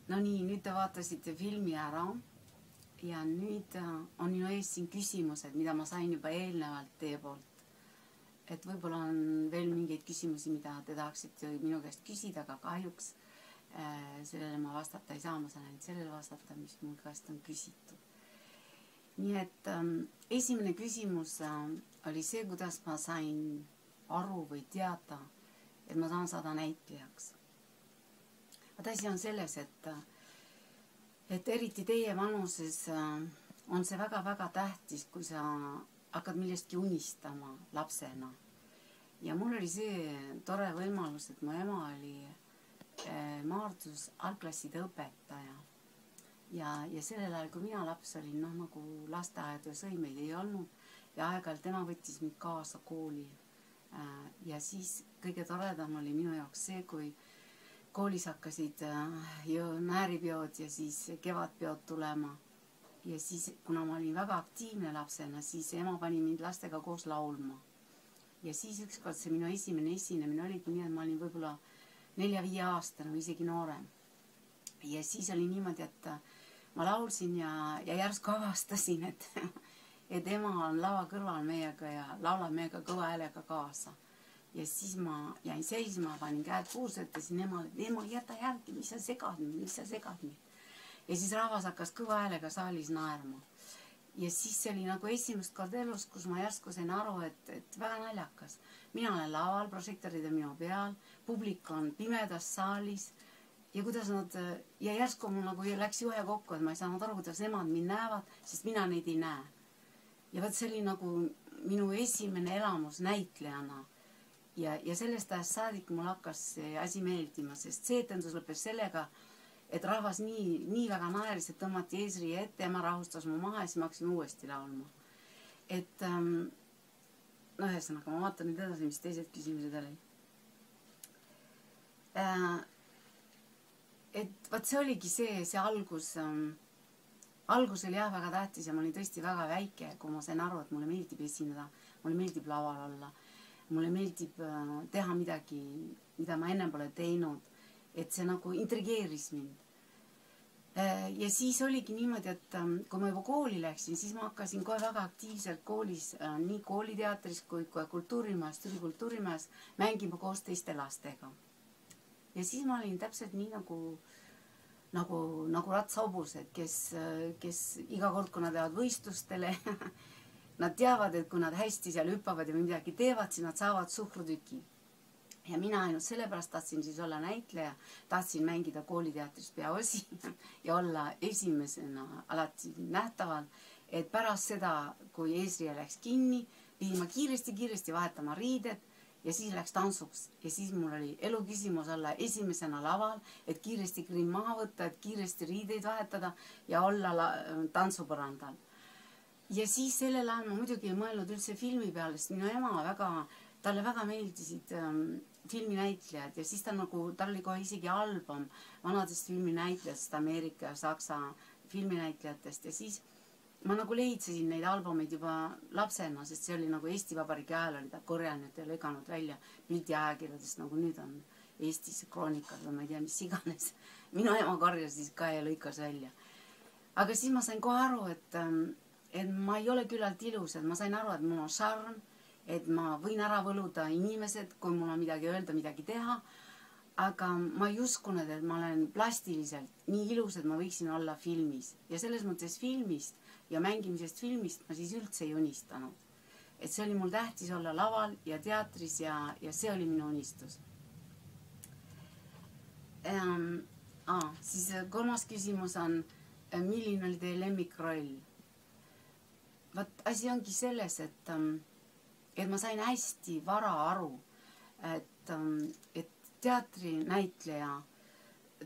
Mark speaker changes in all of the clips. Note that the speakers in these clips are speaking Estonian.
Speaker 1: No nii, nüüd te vaatasite filmi ära ja nüüd on minu ees siin küsimused, mida ma sain juba eelnevalt teie poolt. Et võib-olla on veel mingeid küsimusi, mida te tahaksite minu käest küsida, aga kahjuks sellele ma vastata ei saa, ma saan ainult sellele vastata, mis mul käest on küsitud. Nii et esimene küsimus oli see, kuidas ma sain aru või teada, et ma saan saada näitlejaks. Asi on selles, et eriti teie vanuses on see väga-väga tähtis, kui sa hakkad millestki unistama lapsena. Ja mul oli see tore võimalus, et mu ema oli Maardus algklasside õpetaja. Ja sellel ajal, kui mina laps olin, nagu lasteaedu ja sõimeid ei olnud ja aeg-ajalt tema võttis mind kaasa kooli. Ja siis kõige toredam oli minu jaoks see, kui koolis hakkasid nääripeod ja siis kevadpeod tulema. Ja siis, kuna ma olin väga aktiivne lapsena, siis ema pani mind lastega koos laulma. Ja siis ükskord see minu esimene esinemine oligi nii, et ma olin võib-olla 4-5 aastane või isegi noorem. Ja siis oli niimoodi, et ma laulsin ja järsku avastasin, et ema on lava kõrval meiega ja laulab meiega kõva häälega kaasa. Ja siis ma jäin seisma, panin käed puurse, ütlesin emale, et ema, jäta järgi, mis sa segad mind. Ja siis rahvas hakkas kõva häälega saalis naerma. Ja siis see oli nagu esimest kord elus, kus ma järsku sain aru, et väga naljakas. Mina olen laval, prožektorid on minu peal, publik on pimedas saalis ja järsku mul nagu läks juhe kokku, et ma ei saanud aru, kuidas emad mind näevad, sest mina neid ei näe. Ja võt see oli nagu minu esimene elamus näitlejana. Ja sellest ajast saadik mul hakkas see asi meeldima, sest see etendus lõppes sellega, et rahvas nii väga naeris, et tõmmati eesriie ette ja ma rahustas mu maha ja siis ma hakkasin uuesti laulma. Et ühesõnaga, ma vaatan nüüd edasi, mis teised küsimused oli. Et võt see oligi see algus. Algus oli jah väga tähtis ja ma olin tõesti väga väike, kui ma sain aru, et mulle meeldib esineda, mulle meeldib laval olla. Mulle meeldib teha midagi, mida ma enne pole teinud, et see nagu intrigeeris mind. Ja siis oligi niimoodi, et kui ma juba kooli läksin, siis ma hakkasin kohe väga aktiivselt koolis, nii kooliteatris kui kultuurimajas, kultuurimajas mängima koos teiste lastega. Ja siis ma olin täpselt nii nagu ratsahobused, kes iga kord, kui nad lähevad võistlustele, nad teavad, et kui nad hästi seal hüppavad ja midagi teevad, siis nad saavad suhkrutüki. Ja mina ainult sellepärast tahtsin siis olla näitleja, tahtsin mängida kooliteatris peaosi ja olla esimesena alati nähtaval, et pärast seda, kui eesriie läks kinni, pidin ma kiiresti vahetama riided ja siis läks tantsuks. Ja siis mul oli elu küsimus olla esimesena laval, et kiiresti grimm maha võtta, et kiiresti riideid vahetada ja olla tantsupõrandal. Ja siis sellel ajal ma muidugi ei mõelnud üldse filmi peale, sest minu ema talle väga meeldisid filminäitlejad ja siis tal oli kohe isegi album vanadest filminäitlejatest, Ameerika ja Saksa filminäitlejatest ja siis ma lehitsesin neid albumeid juba lapsena, sest see oli Eesti Vabariigi ajal oli ta korjanud ja lõiganud välja pildiajakirjadest, nagu nüüd on Eestis kroonikad või ma ei tea, mis iganes. Minu ema korjas siis ka ja lõikas välja. Aga siis ma sain kohe aru, et ma ei ole küllalt ilus, et ma sain aru, et mul on šarm, et ma võin ära võluda inimesed, kui mul on midagi öelda, midagi teha, aga ma ei uskunud, et ma olen plastiliselt nii ilus, et ma võiksin olla filmis. Ja selles mõttes filmist ja mängimisest filmist ma siis üldse ei unistanud. Et see oli mul tähtis olla laval ja teatris ja see oli minu unistus. Siis kolmas küsimus on, milline oli teie lemmikroll? Asi ongi selles, et ma sain hästi vara aru, et teatrinäitleja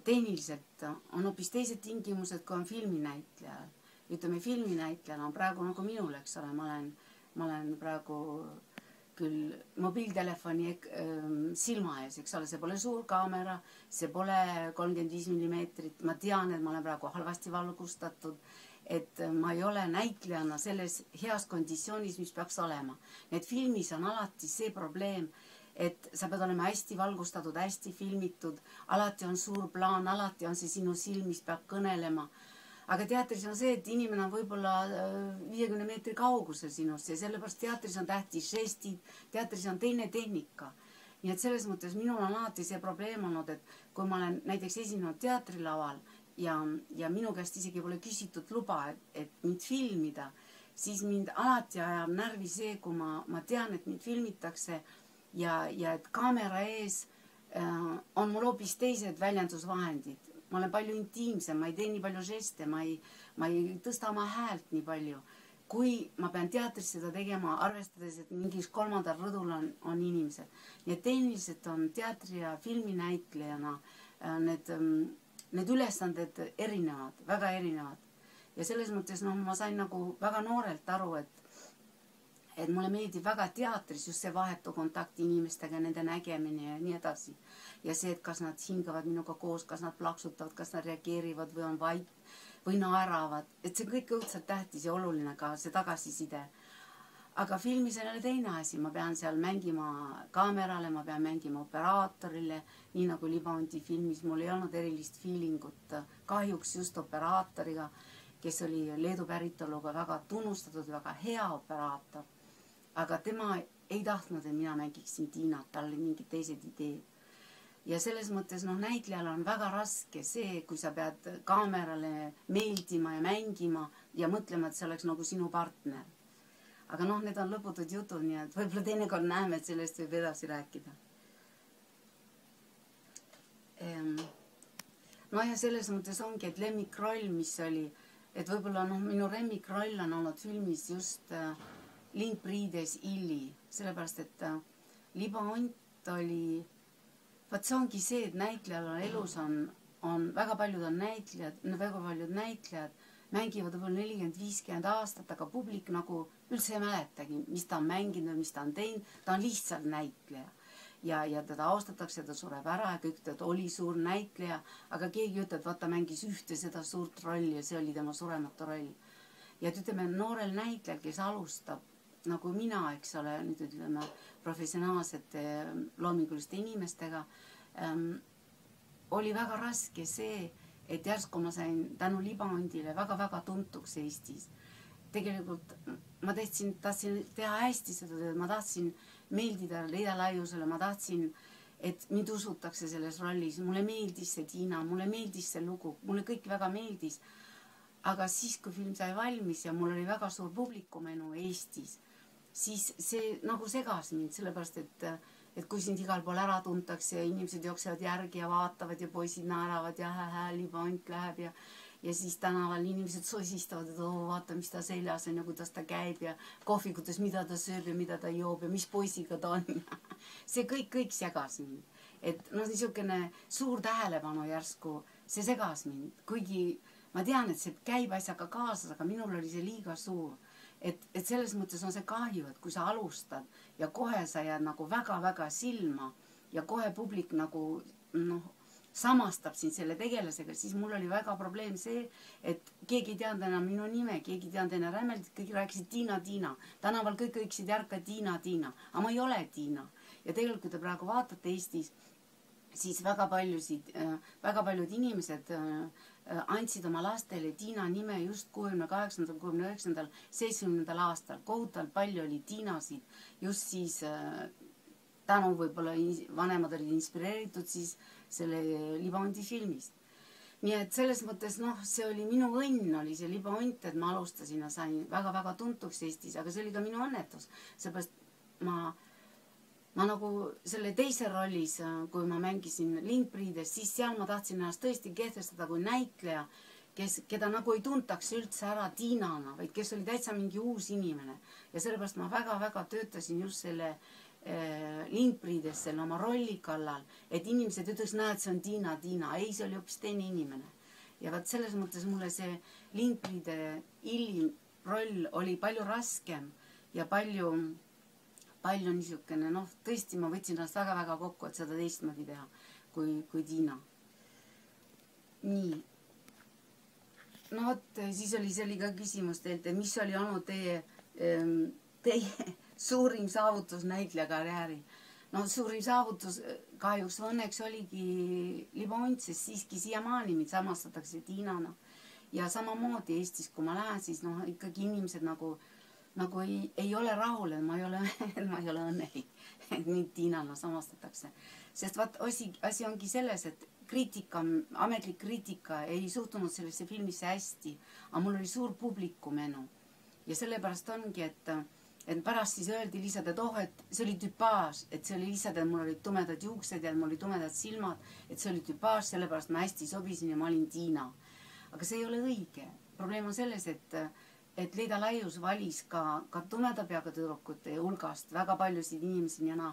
Speaker 1: tehniliselt on hoopis teised tingimused, kui on filminäitlejal. Ütleme, filminäitlejal on praegu nagu minul, eks ole, ma olen praegu küll mobiiltelefoni silma ees, eks ole, see pole suur kaamera, see pole 35 mm, ma tean, et ma olen praegu halvasti valgustatud, et ma ei ole näitlejana selles heas konditsioonis, mis peaks olema. Need filmis on alati see probleem, et sa pead olema hästi valgustatud, hästi filmitud, alati on suur plaan, alati on see sinu silm, mis peab kõnelema. Aga teatris on see, et inimene on võib-olla 50 meetri kaugusel sinust ja sellepärast teatris on tähtis žestid, teatris on teine tehnika. Nii et selles mõttes minul on alati see probleem olnud, et kui ma olen näiteks esinenud teatrilaval ja minu käest isegi pole küsitud luba, et mind filmida, siis mind alati ajab närvi see, kui ma tean, et mind filmitakse ja et kaamera ees on mul hoopis teised väljendusvahendid. Ma olen palju intiimsem, ma ei tee nii palju žeste, ma ei tõsta oma häält nii palju. Kui ma pean teatris seda tegema, arvestades, et mingis kolmandal rõdul on inimesed. Nii et tehniliselt on teatri ja filminäitlejana need ülesanded erinevad, väga erinevad. Ja selles mõttes ma sain nagu väga noorelt aru, et mulle meeldib väga teatris just see vahetu kontakt inimestega, nende nägemine ja nii edasi. Ja see, et kas nad hingavad minuga koos, kas nad plaksutavad, kas nad reageerivad või on vait või naeravad. Et see kõik õudselt tähtis ja oluline ka see tagasiside. Aga filmis on jälle teine asi. Ma pean seal mängima kaamerale, ma pean mängima operaatorile, nii nagu Libaonti filmis. Mul ei olnud erilist feelingut kahjuks just operaatoriga, kes oli Leedu päritoluga väga tunnustatud, väga hea operaator. Aga tema ei tahtnud, et mina mängiksin Tiinat, tal oli mingid teised ideed. Ja selles mõttes näitlejal on väga raske see, kui sa pead kaamerale meeldima ja mängima ja mõtlema, et see oleks nagu sinu partner. Aga need on lõputud jutud, nii et võib-olla teinekord näeme, et sellest võib edasi rääkida. Ja selles mõttes ongi, et lemmikroll, mis oli, et võib-olla minu lemmikroll on olnud filmis just Lindpriides Illi, sellepärast, et Libaont oli vaat see ongi see, et näitlejal elus on väga paljud näitlejad mängivad võib-olla 40-50 aastat, aga publik nagu üldse ei mäletagi, mis ta on mänginud, mis ta on teinud, ta on lihtsalt näitleja. Ja teda austatakse, ta sureb ära ja kõik ta oli suur näitleja, aga keegi ütleb, et vaata mängis ühte seda suurt rolli ja see oli tema surematu roll. Ja ütleme, noorel näitlejal, kes alustab, nagu mina, eks ole, nüüd ütleme professionaalsete loominguliste inimestega, oli väga raske see, et järsku ma sain tänu Libaondile väga-väga tuntuks Eestis. Tegelikult ma tahtsin teha hästi seda, ma tahtsin meeldida leidalaiusele, ma tahtsin, et mind usutakse selles rollis. Mulle meeldis see Tiina, mulle meeldis see lugu, mulle kõik väga meeldis. Aga siis, kui film sai valmis ja mul oli väga suur publikumenu Eestis, siis see nagu segas mind, sellepärast, et kui sind igal pool ära tuntakse ja inimesed jooksevad järgi ja vaatavad ja poisid naeravad ja Libaont läheb ja siis tänaval inimesed sosistavad, et vaata, mis ta seljas on ja kuidas ta käib ja kohvikutes, mida ta sööb ja mida ta joob ja mis poisiga ta on. See kõik segas mind. Et niisugune suur tähelepanu järsku, see segas mind, kuigi ma tean, et see käib asjaga kaasas, aga minul oli see liiga suur. Et selles mõttes on see kahju, et kui sa alustad ja kohe sa jääd nagu väga-väga silma ja kohe publik nagu samastab sind selle tegelasega, siis mul oli väga probleem see, et keegi ei teadnud enam minu nime, keegi ei teadnud enam rämmeldit, kõik rääkisid Tiina. Tänaval kõik võiksid järka Tiina. Aga ma ei ole Tiina. Ja tegelikult, kui te praegu vaatate Eestis, siis väga paljud inimesed andsid oma lastele Tiina nime just 68., 69., 70. aastal. Kohutavalt palju oli Tiinasid just siis tänu võib-olla vanemad olid inspireeritud siis selle Libaonti filmist. Nii et selles mõttes, see oli minu õnn, oli see Libaont, et ma alustasin ja sain väga-väga tuntuks Eestis, aga see oli ka minu õnnetus. Seepärast ma nagu selle teise rollis, kui ma mängisin Lindpriides, siis seal ma tahtsin ennast tõesti kehtestada kui näitleja, keda nagu ei tuntaks üldse ära Tiinana, vaid kes oli täitsa mingi uus inimene. Ja sellepärast ma väga-väga töötasin just selle Lindpriides, selle oma rolli kallal, et inimesed ütleks, näed, see on Tiina. Ei, see oli hoopis teine inimene. Ja vaat selles mõttes mulle see Lindpriide Illi roll oli palju raskem ja palju niisugune, tõesti ma võtsin ennast väga-väga kokku, et seda teistmoodi teha kui Tiina. Nii. Siis oli ka küsimus teilt, et mis oli olnud teie suurim saavutus näitleja karjääri. no suurim saavutus kahjuks või õnneks oligi Libont, sest siiski siiamaani mind samastatakse Tiinana. Ja samamoodi Eestis, kui ma lähen, siis noh, ikkagi inimesed nagu ei ole rahul, et ma ei ole õnnelik, et mind Tiinana samastatakse. Sest vaat asi ongi selles, et ametlik kriitika ei suhtunud sellesse filmisse hästi, aga mul oli suur publikum enu. Ja sellepärast ongi, et pärast siis öeldi lihtsalt, et et see oli tüpaaž, et see oli lihtsalt, et mul olid tumedad juuksed ja mul olid tumedad silmad, et see oli tüpaaž, sellepärast ma hästi sobisin ja ma olin Tiina. Aga see ei ole õige. Probleem on selles, et Leida Laius valis ka tumeda peaga tüdrukute hulgast väga paljusid inimesi ja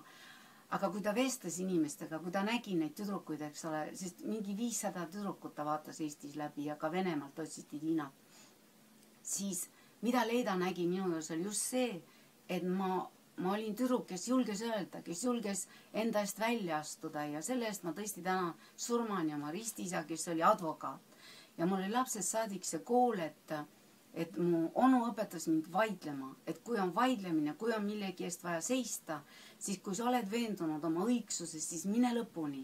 Speaker 1: aga kui ta vestles inimestega, kui ta nägi neid tüdrukuid, eks ole, sest mingi 500 tüdrukut ta vaatas Eestis läbi ja ka Venemaalt otsiti Tiinat, siis mida Leida nägi minu juures oli just see, et ma olin tüdruk, kes julges öelda, kes julges enda eest välja astuda ja selle eest ma tõesti tänan surmani oma ristiisa, kes oli advokaat. Ja mul oli lapsest saadik see kool, et mu onu õpetas mind vaidlema, et kui on vaidlemine, kui on millegi eest vaja seista, siis kui sa oled veendunud oma õigsuses, siis mine lõpuni.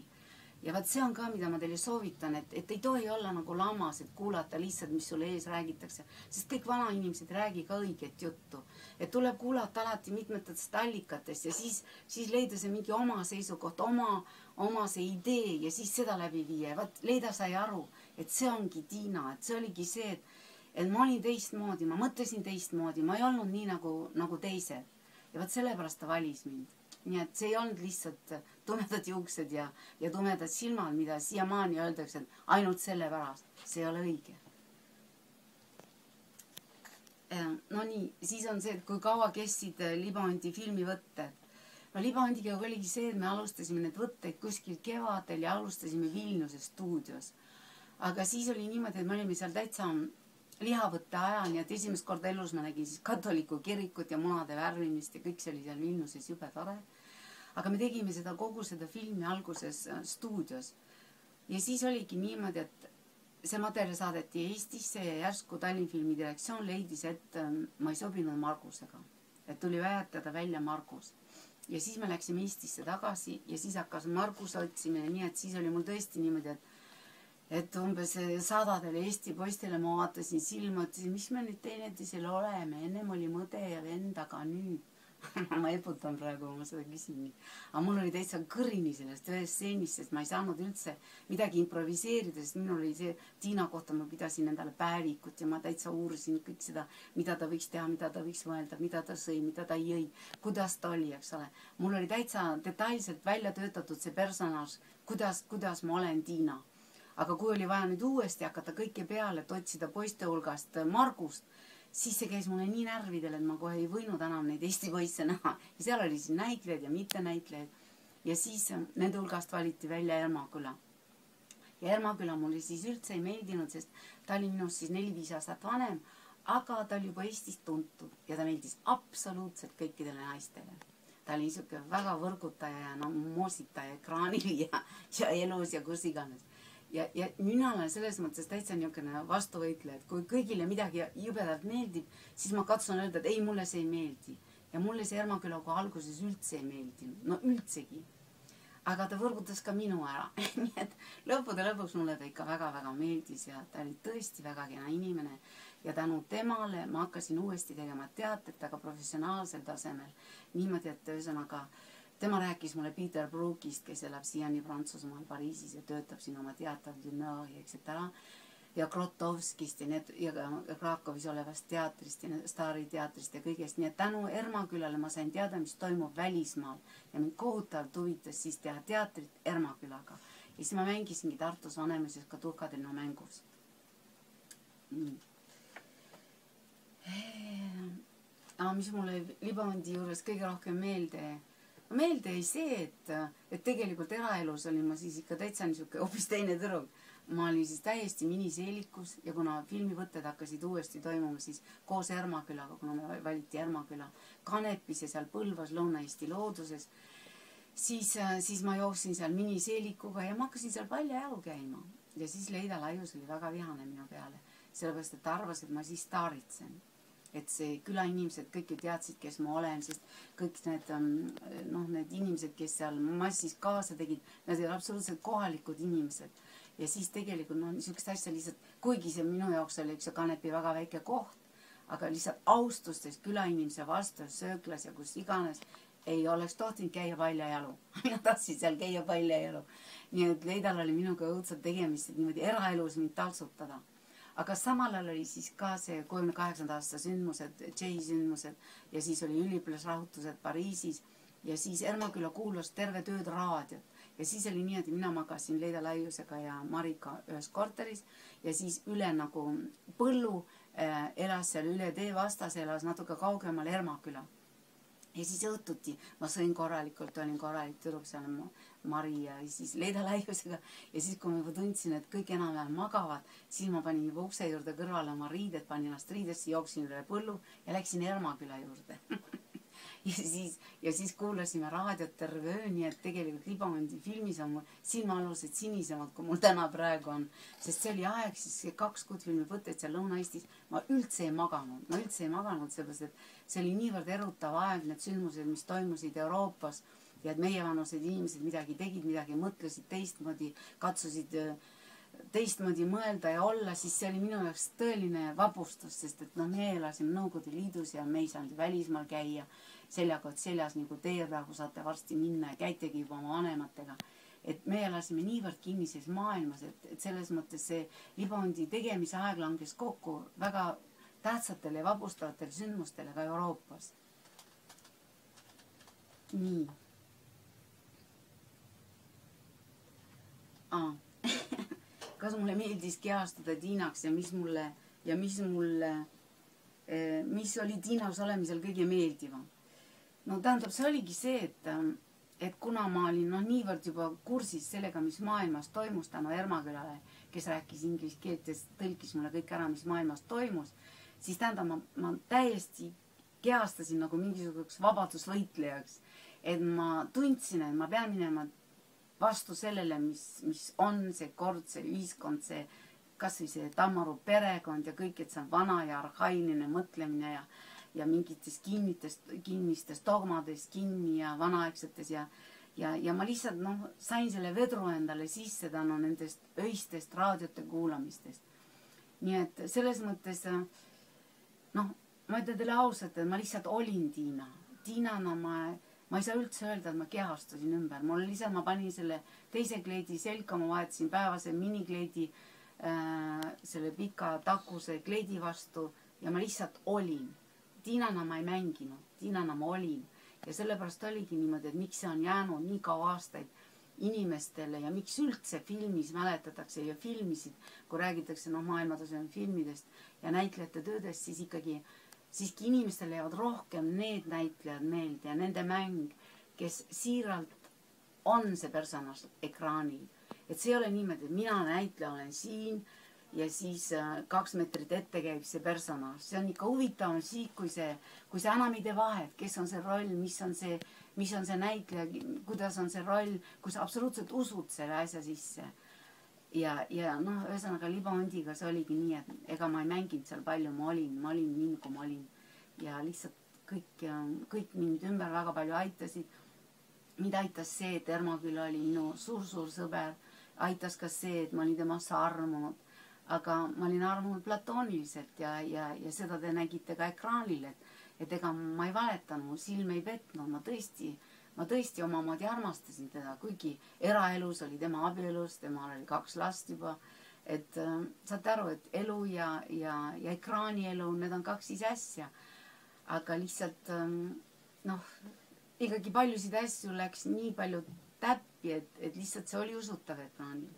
Speaker 1: Ja vaat see on ka, mida ma teile soovitan, et ei tohi olla nagu lamas, et kuulata lihtsalt, mis sulle ees räägitakse. Sest kõik vanainimesed räägi ka õiget juttu. Et tuleb kuulata alati mitmetest allikatest ja siis leida see mingi oma seisukoht, oma see idee ja siis seda läbi viia. Vaat Leida sai aru, et see ongi Tiina, et see oligi see, et ma olin teistmoodi, ma mõtlesin teistmoodi, ma ei olnud nii nagu teised. Ja vaat sellepärast ta valis mind. Nii et see ei olnud lihtsalt tumedad juuksed ja tumedad silmad, mida siiamaani öeldakse, et ainult selle pärast. See ei ole õige. No nii, siis on see, et kui kaua kestsid Libondi filmivõtted. No Libondiga oligi see, et me alustasime need võtteid kuskil kevadel ja alustasime Vilniuse stuudios. Aga siis oli niimoodi, et me olime seal täitsa lihavõtte ajal, nii et esimest korda elus ma nägin siis katoliku kirikut ja munade värvimist ja kõik see oli seal Vilniuses jube tore. Aga me tegime kogu seda filmi alguses stuudios. Ja siis oligi niimoodi, et see materjal saadeti Eestisse ja järsku Tallinna filmi direktsioon leidis, et ma ei sobinud Margusega. Et tuli väetada välja Margus. Ja siis me läksime Eestisse tagasi ja siis hakkas Marguse otsimine, nii et siis oli mul tõesti niimoodi, et umbes sadadele Eesti poistele ma vaatasin silma, ütlesin, mis me nüüd teineteisel oleme, ennem oli mõde ja vend, aga nüüd. Ma eputan praegu, ma seda küsin. Aga mul oli täitsa kõrini sellest ühest stseenist, sest ma ei saanud üldse midagi improviseerida, sest minul oli see Tiina kohta, ma pidasin endale päevikut ja ma täitsa uurisin kõik seda, mida ta võiks teha, mida ta võiks mõelda, mida ta sõi, mida ta jõi, kuidas ta oli, eks ole. Mul oli täitsa detailselt välja töötatud see personaaž, kuidas ma olen Tiina. Aga kui oli vaja nüüd uuesti hakata kõike peale, et otsida poiste hulgast Margust, siis see käis mulle nii närvidel, et ma kohe ei võinud enam neid Eesti poisse näha. Ja seal oli siis näitlejaid ja mitte näitlejaid. Ja siis nende hulgast valiti välja Ermaküla. Ja Ermaküla mulle siis üldse ei meeldinud, sest ta oli minust siis 4-5 aastat vanem, aga ta oli juba Eestis tuntud ja ta meeldis absoluutselt kõikidele naistele. Ta oli niisugune väga võrgutaja ja moositaja ekraanil ja elus ja kus iganes. Ja mina olen selles mõttes täitsa niisugune vastuvõitleja, et kui kõigile midagi jubedalt meeldib, siis ma katsun öelda, et ei, mulle see ei meeldi. Ja mulle see Ermaküla kui alguses üldse ei meeldinud. No üldsegi. Aga ta võrgutas ka minu ära. Nii et lõppude lõpuks mulle ta ikka väga-väga meeldis ja ta oli tõesti väga kena inimene. Ja tänu temale ma hakkasin uuesti tegema teatrit, aga professionaalsel tasemel. Niimoodi, et ühesõnaga tema rääkis mulle Peter Brookist, kes elab siiani Prantsusmaal Pariisis ja töötab siin oma teater Dünari, etc. Ja Krotovskist ja Krakovis olevast teatrist ja staariteatrist ja kõigest. Nii et tänu Ermakülale ma sain teada, mis toimub välismaal. Ja mind kohutavalt huvitas siis teha teatrit Ermakülaga. Ja siis ma mängisingi Tartus Vanemuses ka Tuhkadenno mängus. Mis mulle Libondi juures kõige rohkem meelde ei see, et tegelikult eraelus olin ma siis ikka täitsa niisugune hoopis teine tüdruk. Ma olin siis täiesti miniseelikus ja kuna filmivõtted hakkasid uuesti toimuma siis koos Ermakülaga, kuna me valiti Ermaküla Kanepis ja seal Põlvas Lõuna-Eesti looduses, siis ma jooksin seal miniseelikuga ja ma hakkasin seal paljajalu käima. Ja siis Leida Laius oli väga vihane minu peale, sellepärast, et ta arvas, et ma siis staaritsen. et see külainimesed kõik ju teadsid, kes ma olen, sest kõik need need inimesed, kes seal massis kaasa tegid, nad ei ole absoluutselt kohalikud inimesed. Ja siis tegelikult niisugust asja lihtsalt, kuigi see minu jaoks oli üks Kanepi väga väike koht, aga lihtsalt austustest külainimese vastu sööklas ja kus iganes ei oleks tohtinud käia paljajalu. Mina tahtsin seal käia paljajalu. Nii et Leidal oli minuga õudselt tegemist, et niimoodi eraelus mind taltsutada. Aga samal ajal oli siis ka see 38. aasta sündmused, sündmused ja siis oli üliõpilasrahutused Pariisis ja siis Ermaküla kuulas terve tööd raadiot. Ja siis oli nii, et mina magasin Leida Laiusega ja Marika ühes korteris ja siis üle nagu põllu elas seal üle tee vastas, elas natuke kaugemal Ermaküla. Ja siis õhtuti ma sõin korralikult, olin korralik tüdruk seal Mari ja siis Leida Laiusega. Ja siis, kui ma juba tundsin, et kõik enam-vähem magavad, siis ma panin juba ukse juurde kõrvale oma riided, panin ennast riidesse, jooksin üle põllu ja läksin Ermaküla juurde. ja siis kuulasime raadiot terve öö, nii et tegelikult Libamondi filmis on mul silmaalused sinisemad, kui mul täna praegu on. Sest see oli aeg, siis 2 kuud filmi võtteid seal Lõuna-Eestis. Ma üldse ei maganud, sellepärast, et see oli niivõrd erutav aeg, need sündmused, mis toimusid Euroopas ja et meievanused inimesed midagi tegid, midagi mõtlesid teistmoodi, katsusid teistmoodi mõelda ja olla, siis see oli minu jaoks tõeline vapustus, sest et me elasime Nõukogude Liidus ja me ei saanud välismaal käia seljakott seljas, nagu teie praegu saate varsti minna ja käitegi juba oma vanematega. Et me elasime niivõrd kinnises maailmas, et selles mõttes see Libamondi tegemise aeg langes kokku väga tähtsatele ja vapustavatele sündmustele ka Euroopas. Nii. Kas mulle meeldis kehastuda Tiinaks ja mis oli Tiinas olemisel kõige meeldivam? No tähendab, see oligi see, et kuna ma olin niivõrd juba kursis sellega, mis maailmas toimus tänu Ermakülale, kes rääkis inglise keelt ja tõlkis mulle kõik ära, mis maailmas toimus, siis tähendab, ma täiesti kehastasin nagu mingisuguseks vabadusvõitlejaks. Et ma tundsin, et ma pean minema vastu sellele, mis on see kord, see ühiskond, see kas või see Tammaru perekond ja kõik, et see on vana ja arhailine mõtlemine ja mingites kinnistest dogmadest kinni ja vanaaegsetes ja ma lihtsalt sain selle vedru endale sisse tänu nendest öistest raadiote kuulamistest. Nii et selles mõttes, ma ütlen teile ausalt, et ma lihtsalt olin Tiina. Tiinana ma ei saa üldse öelda, et ma kehastusin ümber. Mul lihtsalt ma panin selle teise kleedi selga, ma vahetasin päevase minikleedi selle pika takuse kleedi vastu ja ma lihtsalt olin. Tiinana ma ei mänginud, Tiinana ma olin. Ja sellepärast oligi niimoodi, et miks see on jäänud nii kaua aastaid inimestele ja miks üldse filmis mäletatakse ja filmisid, kui räägitakse maailmataseme filmidest ja näitlejate töödest, siis siiski inimestele jäävad rohkem need näitlejad meelde ja nende mäng, kes siiralt on see personaž ekraanil. Et see ei ole niimoodi, et mina näitleja olen siin ja siis 2 meetrit ette käib see personaž. See on ikka huvitavam siis, kui see enam ei tee vahet, kes on see roll, mis on see näitleja, kuidas on see roll, kui sa absoluutselt usud selle asja sisse. Ja ühesõnaga Libamondiga see oligi nii, et ega ma ei mänginud seal palju, ma olin nii, kui ma olin. Ja lihtsalt kõik mind ümber väga palju aitasid. Mind aitas see, et Ermaküla oli minu suur sõber. Aitas ka see, et ma olin temasse armunud. Aga ma olin armunud platooniliselt ja seda te nägite ka ekraanil, et ega ma ei valetanud, mu silm ei petnud, ma tõesti omamoodi armastasin teda, kuigi eraelus oli tema abielus, temal oli 2 last juba, et saate aru, et elu ja ekraanielu, need on 2 ise asja, aga lihtsalt ikkagi paljusid asju läks nii palju täppi, et lihtsalt see oli usutav ekraanil.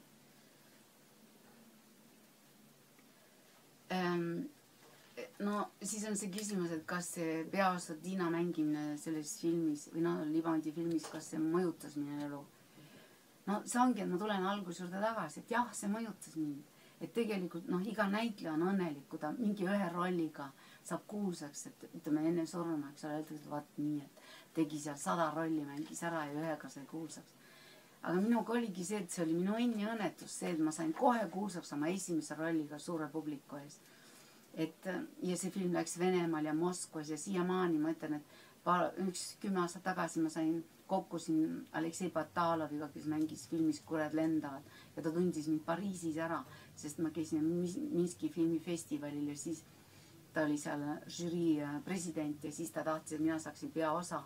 Speaker 1: Siis on see küsimus, et kas see peaosa Tiina mängimine selles filmis või Libamondi filmis, kas see mõjutas minu elu. See ongi, et ma tulen alguse juurde tagasi, et jah, see mõjutas mind. Et tegelikult iga näitleja on õnnelik, kui ta mingi ühe rolliga saab kuulsaks, et ütleme enne surma, eks ole, öeldakse, et vaat nii, et tegi seal 100 rolli, mängis ära ja ühega sai kuulsaks. Aga minuga oligi see, et see oli minu õnni õnnetus, see, et ma sain kohe kuulsaks oma esimese rolliga suure publiku ees. ja see film läks Venemaal ja Moskvas ja siiamaani ma ütlen, et 10 aastat tagasi ma sain kokku siin Aleksei Bataloviga, kes mängis filmis Kured lendavad ja ta tundis mind Pariisis ära, sest ma käisin Minski filmifestivalil ja siis ta oli seal žürii president ja siis ta tahtis, et mina saaksin peaosa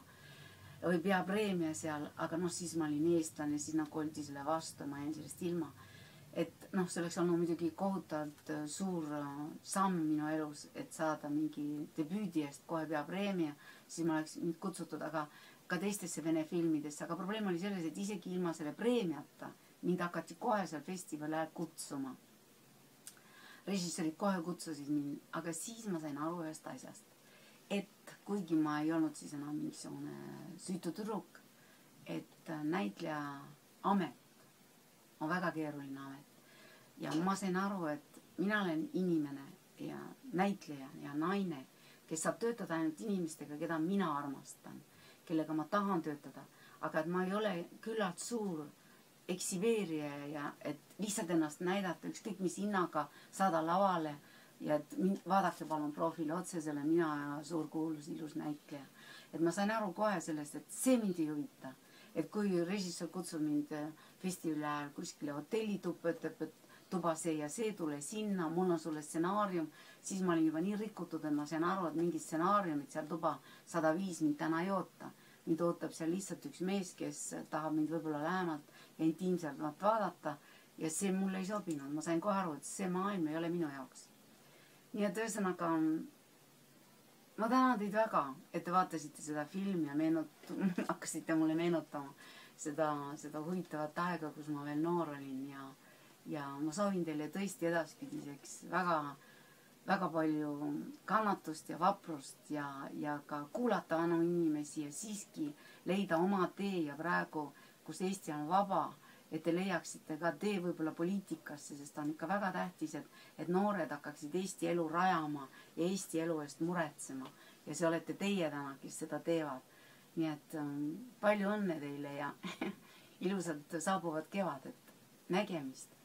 Speaker 1: või peapreemia seal, aga siis ma olin eestlane, siis oldi selle vastu ja ma jäin sellest ilma. Et see oleks olnud muidugi kohutavalt suur samm minu elus, et saada mingi debüüdi eest kohe peapreemia, siis ma oleks mind kutsutud aga ka teistesse Vene filmidesse, aga probleem oli selles, et isegi ilma selle preemiata mind hakati kohe seal festivali ajal kutsuma. Režissöörid kohe kutsusid mind, aga siis ma sain aru ühest asjast, et kuigi ma ei olnud siis enam mingisugune süütu tüdruk, et näitleja amet on väga keeruline amet ja ma sain aru, et mina olen inimene ja näitleja ja naine, kes saab töötada ainult inimestega, keda mina armastan, kellega ma tahan töötada, aga et ma ei ole küllalt suur eksiveerija ja et lihtsalt ennast näidata ükskõik mis hinnaga saada lavale ja et vaadake palun profiili otsesele, mina ja suur kuulus ilus näitleja. Et ma sain aru kohe sellest, et see mind ei huvita. Et kui režissöör kutsub mind festivali ajal kuskile hotellituppa, ütleb, et tuba see ja see, tule sinna, mul on sulle stsenaarium, siis ma olin juba nii rikutud, et ma sain aru, et mingi stsenaariumit seal tuba 105 mind täna ei oota. Mind ootab seal lihtsalt üks mees, kes tahab mind võib-olla lähemalt ja intiimselt vaadata ja see mulle ei sobinud. Ma sain kohe aru, et see maailm ei ole minu jaoks. Nii et ühesõnaga, ma tänan teid väga, et te vaatasite seda filmi ja hakkasite mulle meenutama seda huvitavat aega, kus ma veel noor olin ja ma soovin teile tõesti edaspidiseks väga palju kannatust ja vaprust ja ka kuulata vanu inimesi ja siiski leida oma tee ja praegu, kus Eesti on vaba, et te leiaksite ka tee võib-olla poliitikasse, sest on ikka väga tähtis, et noored hakkaksid Eesti elu rajama ja Eesti elu eest muretsema. Ja see olete teie täna, kes seda teevad. Nii et palju õnne teile ja ilusalt saabuvad kevadet. Nägemist!